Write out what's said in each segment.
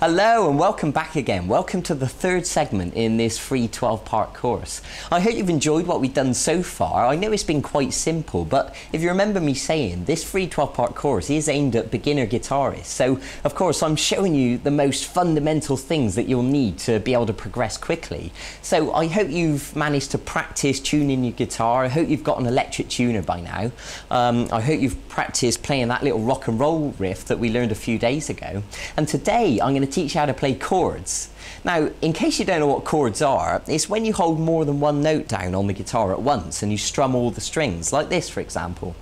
Hello and welcome back again. Welcome to the third segment in this free 12-part course. I hope you've enjoyed what we've done so far. I know it's been quite simple, but if you remember me saying, this free 12-part course is aimed at beginner guitarists. So, of course, I'm showing you the most fundamental things that you'll need to be able to progress quickly. So I hope you've managed to practice tuning your guitar. I hope you've got an electric tuner by now. I hope you've practiced playing that little rock and roll riff that we learned a few days ago. And today I'm going to teach you how to play chords. Now, in case you don't know what chords are, it's when you hold more than one note down on the guitar at once and you strum all the strings, like this for example.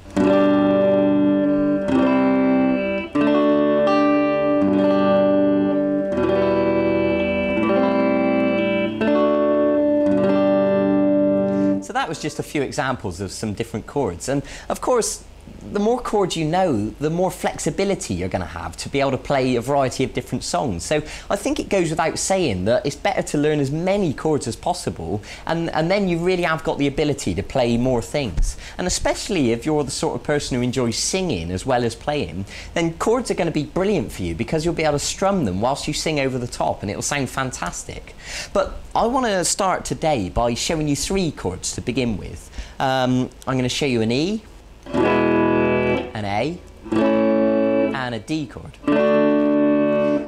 So that was just a few examples of some different chords, and of course the more chords you know, the more flexibility you're going to have to be able to play a variety of different songs. So I think it goes without saying that it's better to learn as many chords as possible, and then you really have got the ability to play more things. And especially if you're the sort of person who enjoys singing as well as playing, then chords are going to be brilliant for you because you'll be able to strum them whilst you sing over the top and it'll sound fantastic. But I want to start today by showing you three chords to begin with. I'm going to show you an E, an A, and a D chord.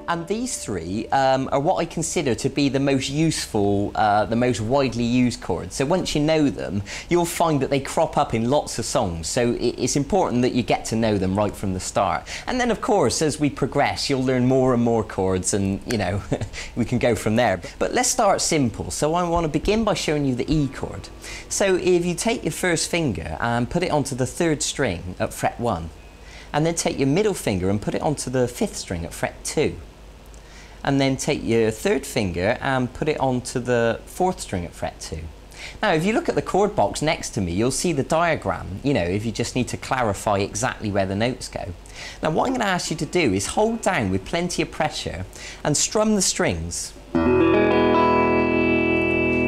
And these three are what I consider to be the most useful, the most widely used chords. So once you know them, you'll find that they crop up in lots of songs. So it's important that you get to know them right from the start. And then of course, as we progress, you'll learn more and more chords and, you know, we can go from there. But let's start simple. So I want to begin by showing you the E chord. So if you take your first finger and put it onto the third string at fret 1, and then take your middle finger and put it onto the 5th string at fret 2. And then take your third finger and put it onto the 4th string at fret 2. Now, if you look at the chord box next to me, you'll see the diagram, you know, if you just need to clarify exactly where the notes go. Now, what I'm going to ask you to do is hold down with plenty of pressure and strum the strings.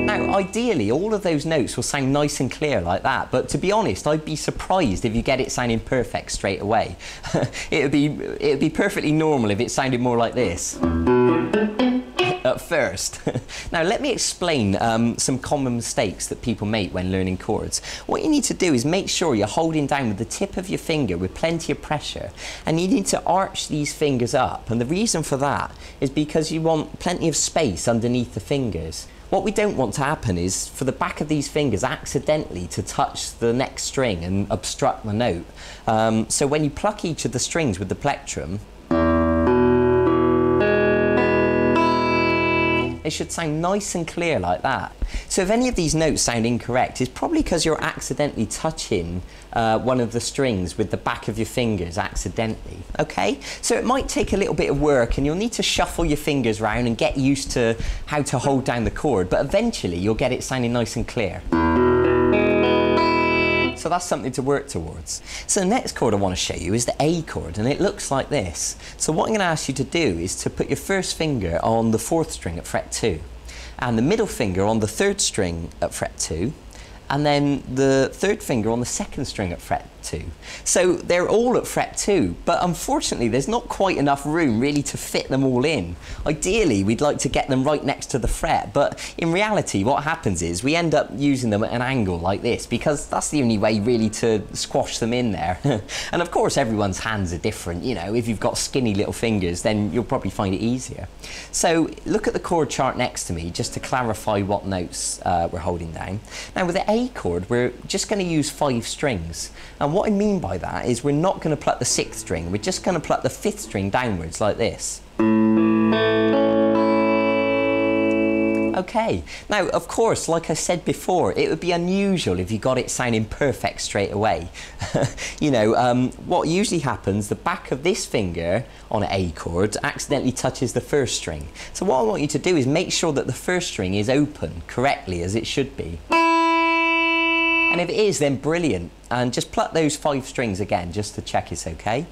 Now, ideally, all of those notes will sound nice and clear like that, but to be honest, I'd be surprised if you get it sounding perfect straight away. It'd be perfectly normal if it sounded more like this at first. Now let me explain some common mistakes that people make when learning chords. What you need to do is make sure you're holding down with the tip of your finger with plenty of pressure, and you need to arch these fingers up, and the reason for that is because you want plenty of space underneath the fingers. What we don't want to happen is for the back of these fingers accidentally to touch the next string and obstruct the note. So when you pluck each of the strings with the plectrum, it should sound nice and clear like that. So if any of these notes sound incorrect, it's probably because you're accidentally touching one of the strings with the back of your fingers accidentally, okay? So it might take a little bit of work and you'll need to shuffle your fingers around and get used to how to hold down the chord, but eventually you'll get it sounding nice and clear. So that's something to work towards. So the next chord I want to show you is the A chord, and it looks like this. So what I'm going to ask you to do is to put your first finger on the 4th string at fret 2, and the middle finger on the 3rd string at fret 2, and then the 3rd finger on the 2nd string at fret 2. So they're all at fret 2, but unfortunately there's not quite enough room really to fit them all in. Ideally we'd like to get them right next to the fret, but in reality what happens is we end up using them at an angle like this because that's the only way really to squash them in there. And of course everyone's hands are different, you know, if you've got skinny little fingers then you'll probably find it easier. So look at the chord chart next to me just to clarify what notes we're holding down. Now with the A chord we're just going to use 5 strings, and what I mean by that is we're not going to pluck the 6th string, we're just going to pluck the 5th string downwards like this. Okay, now of course, like I said before, it would be unusual if you got it sounding perfect straight away. You know, what usually happens, the back of this finger on an A chord accidentally touches the 1st string. So what I want you to do is make sure that the 1st string is open correctly as it should be. And if it is, then brilliant. And just pluck those 5 strings again, just to check it's okay.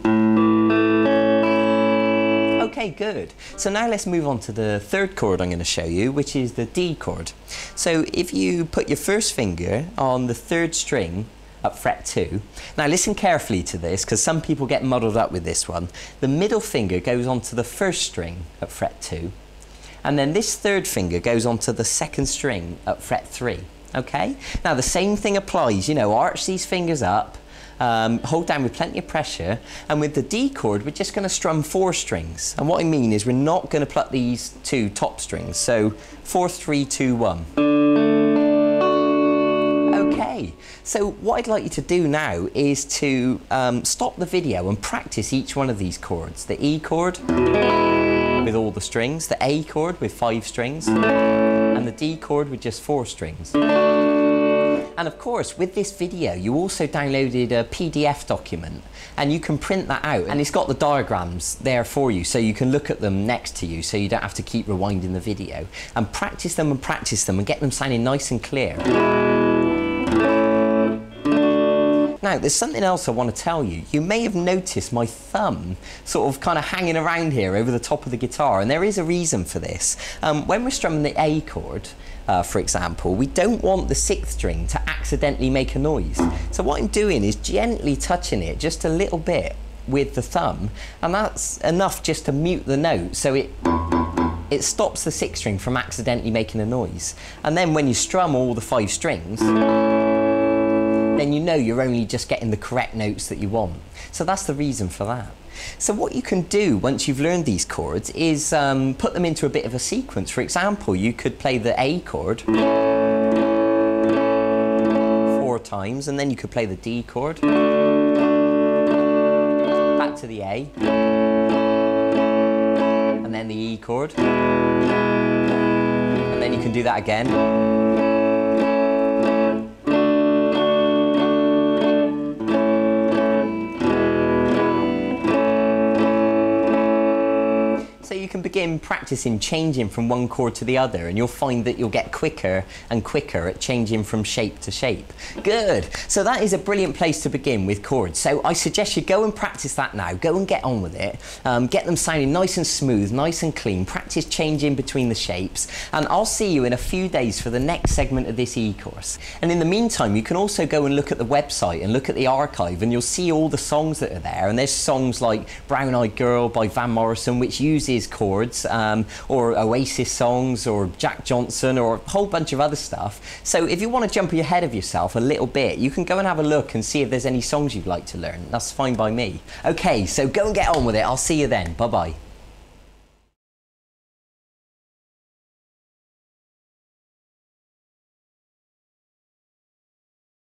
Okay, good. So now let's move on to the 3rd chord I'm going to show you, which is the D chord. So if you put your first finger on the 3rd string at fret 2. Now listen carefully to this, because some people get muddled up with this one. The middle finger goes onto the first string at fret 2, and then this third finger goes onto the second string at fret 3. Okay? Now the same thing applies, you know, arch these fingers up, hold down with plenty of pressure, and with the D chord we're just going to strum 4 strings. And what I mean is we're not going to pluck these 2 top strings. So 4, 3, 2, 1. Okay, so what I'd like you to do now is to stop the video and practice each one of these chords. The E chord with all the strings, the A chord with 5 strings, and the D chord with just 4 strings. And of course, with this video, you also downloaded a PDF document, and you can print that out, and it's got the diagrams there for you, so you can look at them next to you, so you don't have to keep rewinding the video. And practice them and get them sounding nice and clear. Now, there's something else I want to tell you. You may have noticed my thumb sort of kind of hanging around here over the top of the guitar, and there is a reason for this. When we're strumming the A chord, for example, we don't want the 6th string to accidentally make a noise. So what I'm doing is gently touching it just a little bit with the thumb, and that's enough just to mute the note, so it stops the 6th string from accidentally making a noise. And then when you strum all the 5 strings, then you know you're only just getting the correct notes that you want. So that's the reason for that. So what you can do once you've learned these chords is put them into a bit of a sequence. For example, you could play the A chord 4 times, and then you could play the D chord, back to the A, and then the E chord, and then you can do that again. So you can begin practicing changing from one chord to the other, and you'll find that you'll get quicker and quicker at changing from shape to shape. Good. So that is a brilliant place to begin with chords. So I suggest you go and practice that now. Go and get on with it. Get them sounding nice and smooth, nice and clean. Practice changing between the shapes. And I'll see you in a few days for the next segment of this e-course. And in the meantime, you can also go and look at the website and look at the archive, and you'll see all the songs that are there. And there's songs like Brown Eyed Girl by Van Morrison, which uses chords, or Oasis songs, or Jack Johnson, or a whole bunch of other stuff. So if you want to jump ahead of yourself a little bit, you can go and have a look and see if there's any songs you'd like to learn. That's fine by me. Okay, so go and get on with it. I'll see you then. Bye-bye.